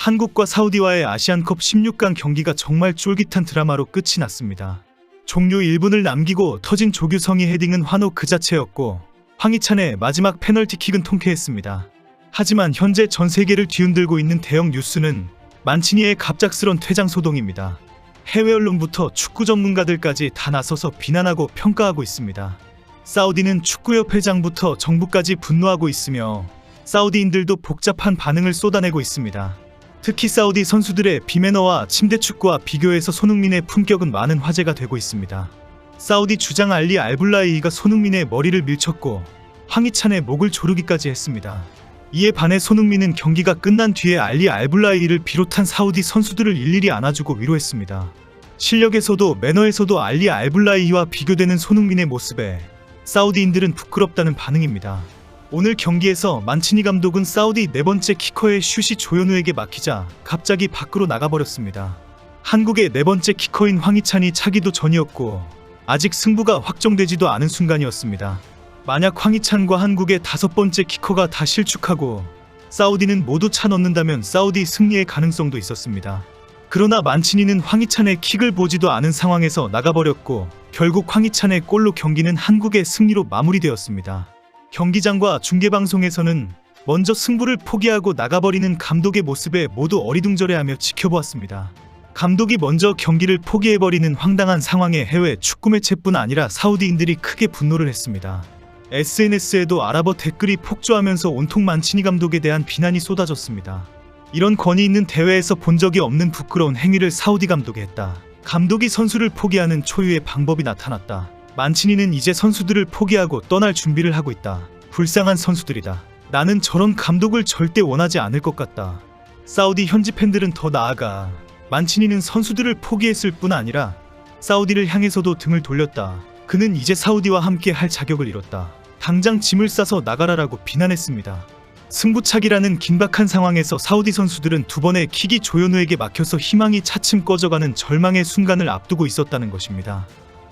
한국과 사우디와의 아시안컵 16강 경기가 정말 쫄깃한 드라마로 끝이 났습니다. 종료 1분을 남기고 터진 조규성의 헤딩은 환호 그 자체였고 황희찬의 마지막 페널티킥은 통쾌했습니다. 하지만 현재 전 세계를 뒤흔들고 있는 대형 뉴스는 만치니의 갑작스런 퇴장 소동입니다. 해외 언론부터 축구 전문가들까지 다 나서서 비난하고 평가하고 있습니다. 사우디는 축구협회장부터 정부까지 분노하고 있으며 사우디인들도 복잡한 반응을 쏟아내고 있습니다. 특히 사우디 선수들의 비매너와 침대 축구와 비교해서 손흥민의 품격은 많은 화제가 되고 있습니다. 사우디 주장 알리 알블라이히가 손흥민의 머리를 밀쳤고 황희찬의 목을 조르기까지 했습니다. 이에 반해 손흥민은 경기가 끝난 뒤에 알리 알블라이히를 비롯한 사우디 선수들을 일일이 안아주고 위로했습니다. 실력에서도 매너에서도 알리 알블라이히와 비교되는 손흥민의 모습에 사우디인들은 부끄럽다는 반응입니다. 오늘 경기에서 만치니 감독은 사우디 네 번째 키커의 슛이 조현우에게 막히자 갑자기 밖으로 나가버렸습니다. 한국의 네 번째 키커인 황희찬이 차기도 전이었고 아직 승부가 확정되지도 않은 순간이었습니다. 만약 황희찬과 한국의 다섯 번째 키커가 다 실축하고 사우디는 모두 차 넣는다면 사우디 승리의 가능성도 있었습니다. 그러나 만치니는 황희찬의 킥을 보지도 않은 상황에서 나가버렸고 결국 황희찬의 골로 경기는 한국의 승리로 마무리되었습니다. 경기장과 중계방송에서는 먼저 승부를 포기하고 나가버리는 감독의 모습에 모두 어리둥절해하며 지켜보았습니다. 감독이 먼저 경기를 포기해버리는 황당한 상황에 해외 축구 매체뿐 아니라 사우디인들이 크게 분노를 했습니다. SNS에도 아랍어 댓글이 폭주하면서 온통 만치니 감독에 대한 비난이 쏟아졌습니다. 이런 권위 있는 대회에서 본 적이 없는 부끄러운 행위를 사우디 감독이 했다. 감독이 선수를 포기하는 초유의 방법이 나타났다. 만치니는 이제 선수들을 포기하고 떠날 준비를 하고 있다. 불쌍한 선수들이다. 나는 저런 감독을 절대 원하지 않을 것 같다. 사우디 현지 팬들은 더 나아가 만치니는 선수들을 포기했을 뿐 아니라 사우디를 향해서도 등을 돌렸다. 그는 이제 사우디와 함께 할 자격을 잃었다. 당장 짐을 싸서 나가라라고 비난했습니다. 승부차기라는 긴박한 상황에서 사우디 선수들은 두 번의 킥이 조현우에게 막혀서 희망이 차츰 꺼져가는 절망의 순간을 앞두고 있었다는 것입니다.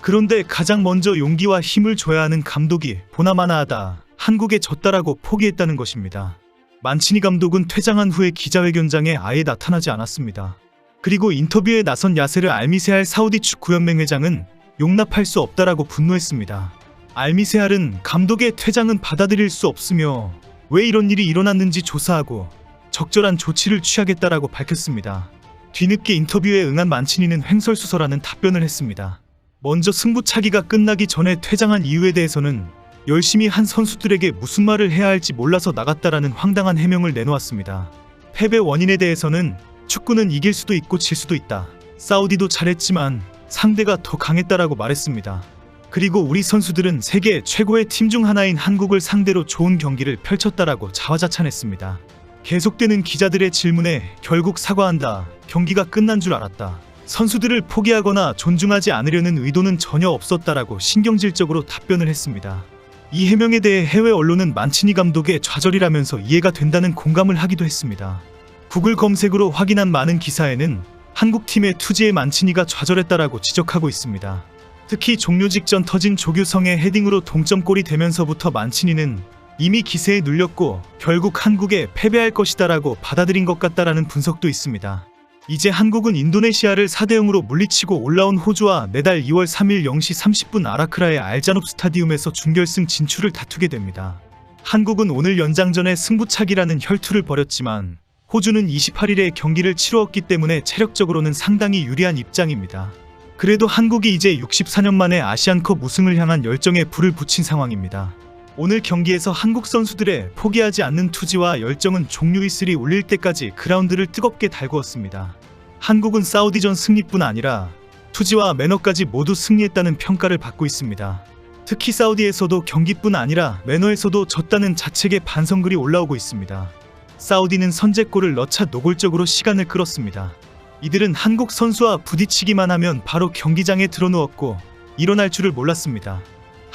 그런데 가장 먼저 용기와 힘을 줘야 하는 감독이 보나마나하다 한국에 졌다라고 포기했다는 것입니다. 만치니 감독은 퇴장한 후에 기자회견장에 아예 나타나지 않았습니다. 그리고 인터뷰에 나선 야세르 알미세알 사우디 축구연맹 회장은 용납할 수 없다라고 분노했습니다. 알미세알은 감독의 퇴장은 받아들일 수 없으며 왜 이런 일이 일어났는지 조사하고 적절한 조치를 취하겠다라고 밝혔습니다. 뒤늦게 인터뷰에 응한 만치니는 횡설수설하는 답변을 했습니다. 먼저 승부차기가 끝나기 전에 퇴장한 이유에 대해서는 열심히 한 선수들에게 무슨 말을 해야 할지 몰라서 나갔다라는 황당한 해명을 내놓았습니다. 패배 원인에 대해서는 축구는 이길 수도 있고 질 수도 있다. 사우디도 잘했지만 상대가 더 강했다라고 말했습니다. 그리고 우리 선수들은 세계 최고의 팀 중 하나인 한국을 상대로 좋은 경기를 펼쳤다라고 자화자찬했습니다. 계속되는 기자들의 질문에 결국 사과한다. 경기가 끝난 줄 알았다. 선수들을 포기하거나 존중하지 않으려는 의도는 전혀 없었다라고 신경질적으로 답변을 했습니다. 이 해명에 대해 해외 언론은 만치니 감독의 좌절이라면서 이해가 된다는 공감을 하기도 했습니다. 구글 검색으로 확인한 많은 기사에는 한국팀의 투지에 만치니가 좌절했다라고 지적하고 있습니다. 특히 종료 직전 터진 조규성의 헤딩으로 동점골이 되면서부터 만치니는 이미 기세에 눌렸고 결국 한국에 패배할 것이다라고 받아들인 것 같다라는 분석도 있습니다. 이제 한국은 인도네시아를 4대0으로 물리치고 올라온 호주와 내달 2월 3일 0시 30분 아라크라의 알자노브 스타디움에서 준결승 진출을 다투게 됩니다. 한국은 오늘 연장전에 승부차기라는 혈투를 벌였지만 호주는 28일에 경기를 치루었기 때문에 체력적으로는 상당히 유리한 입장입니다. 그래도 한국이 이제 64년 만에 아시안컵 우승을 향한 열정에 불을 붙인 상황입니다. 오늘 경기에서 한국 선수들의 포기하지 않는 투지와 열정은 종료 휘슬이 울릴 때까지 그라운드를 뜨겁게 달구었습니다. 한국은 사우디전 승리뿐 아니라 투지와 매너까지 모두 승리했다는 평가를 받고 있습니다. 특히 사우디에서도 경기뿐 아니라 매너에서도 졌다는 자책의 반성글이 올라오고 있습니다. 사우디는 선제골을 넣자 노골적으로 시간을 끌었습니다. 이들은 한국 선수와 부딪히기만 하면 바로 경기장에 들어누웠고 일어날 줄을 몰랐습니다.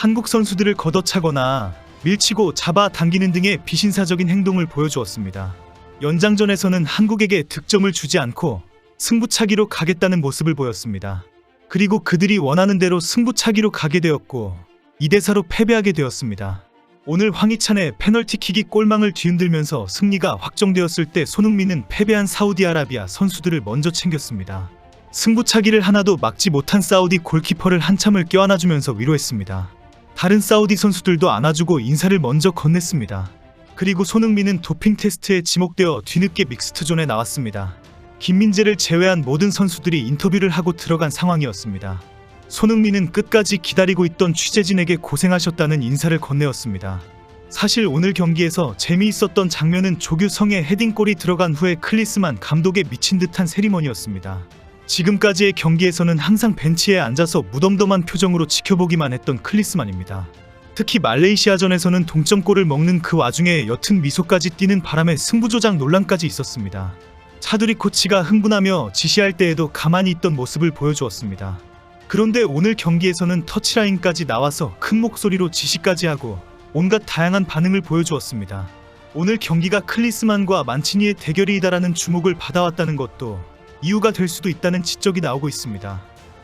한국 선수들을 걷어차거나 밀치고 잡아당기는 등의 비신사적인 행동을 보여주었습니다. 연장전에서는 한국에게 득점을 주지 않고 승부차기로 가겠다는 모습을 보였습니다. 그리고 그들이 원하는 대로 승부차기로 가게 되었고 2대4로 패배하게 되었습니다. 오늘 황희찬의 페널티킥이 골망을 뒤흔들면서 승리가 확정되었을 때 손흥민은 패배한 사우디아라비아 선수들을 먼저 챙겼습니다. 승부차기를 하나도 막지 못한 사우디 골키퍼를 한참을 껴안아주면서 위로했습니다. 다른 사우디 선수들도 안아주고 인사를 먼저 건넸습니다. 그리고 손흥민은 도핑 테스트에 지목되어 뒤늦게 믹스트존에 나왔습니다. 김민재를 제외한 모든 선수들이 인터뷰를 하고 들어간 상황이었습니다. 손흥민은 끝까지 기다리고 있던 취재진에게 고생하셨다는 인사를 건네었습니다. 사실 오늘 경기에서 재미있었던 장면은 조규성의 헤딩골이 들어간 후에 클리스만 감독에 미친 듯한 세리머니였습니다. 지금까지의 경기에서는 항상 벤치에 앉아서 무덤덤한 표정으로 지켜보기만 했던 클리스만입니다. 특히 말레이시아전에서는 동점골을 먹는 그 와중에 옅은 미소까지 띠는 바람에 승부조작 논란까지 있었습니다. 차두리 코치가 흥분하며 지시할 때에도 가만히 있던 모습을 보여주었습니다. 그런데 오늘 경기에서는 터치라인까지 나와서 큰 목소리로 지시까지 하고 온갖 다양한 반응을 보여주었습니다. 오늘 경기가 클리스만과 만치니의 대결이다라는 주목을 받아왔다는 것도 이유가 될 수도 있다는 지적이 나오고 있습니다.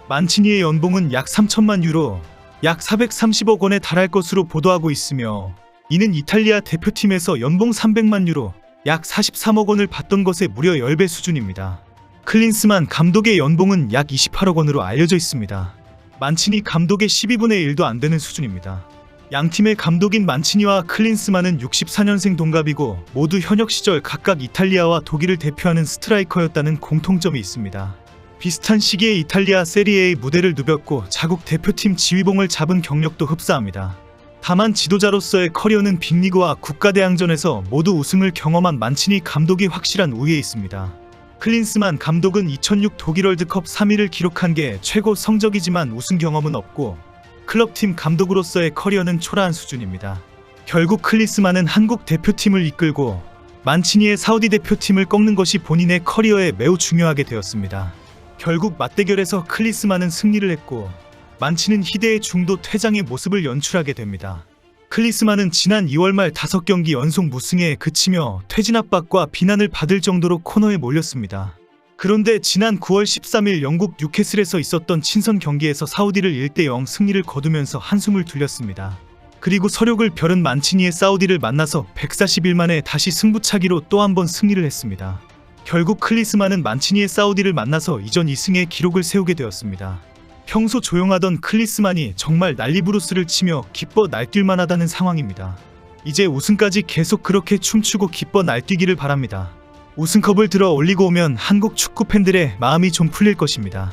만치니의 연봉은 약 3천만 유로, 약 430억 원에 달할 것으로 보도하고 있으며 이는 이탈리아 대표팀에서 연봉 300만 유로, 약 43억 원을 받던 것의 무려 10배 수준입니다. 클린스만 감독의 연봉은 약 28억 원으로 알려져 있습니다. 만치니 감독의 12분의 1도 안 되는 수준입니다. 양팀의 감독인 만치니와 클린스만은 64년생 동갑이고 모두 현역 시절 각각 이탈리아와 독일을 대표하는 스트라이커였다는 공통점이 있습니다. 비슷한 시기에 이탈리아 세리에의 무대를 누볐고 자국 대표팀 지휘봉을 잡은 경력도 흡사합니다. 다만 지도자로서의 커리어는 빅리그와 국가대항전에서 모두 우승을 경험한 만치니 감독이 확실한 우위에 있습니다. 클린스만 감독은 2006 독일 월드컵 3위를 기록한 게 최고 성적이지만 우승 경험은 없고 클럽팀 감독으로서의 커리어는 초라한 수준입니다. 결국 클린스만은 한국 대표팀을 이끌고 만치니의 사우디 대표팀을 꺾는 것이 본인의 커리어에 매우 중요하게 되었습니다. 결국 맞대결에서 클린스만은 승리를 했고 만치는 희대의 중도 퇴장의 모습을 연출하게 됩니다. 클린스만은 지난 2월 말 5경기 연속 무승에 그치며 퇴진 압박과 비난을 받을 정도로 코너에 몰렸습니다. 그런데 지난 9월 13일 영국 뉴캐슬에서 있었던 친선 경기에서 사우디를 1대0 승리를 거두면서 한숨을 돌렸습니다. 그리고 서력을 벼른 만치니의 사우디를 만나서 140일 만에 다시 승부차기로 또 한 번 승리를 했습니다. 결국 클린스만은 만치니의 사우디를 만나서 이전 2승의 기록을 세우게 되었습니다. 평소 조용하던 클린스만이 정말 난리부르스를 치며 기뻐 날뛸만 하다는 상황입니다. 이제 우승까지 계속 그렇게 춤추고 기뻐 날뛰기를 바랍니다. 우승컵을 들어 올리고 오면 한국 축구 팬들의 마음이 좀 풀릴 것입니다.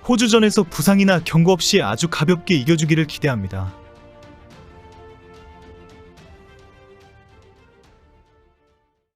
호주전에서 부상이나 경고 없이 아주 가볍게 이겨주기를 기대합니다.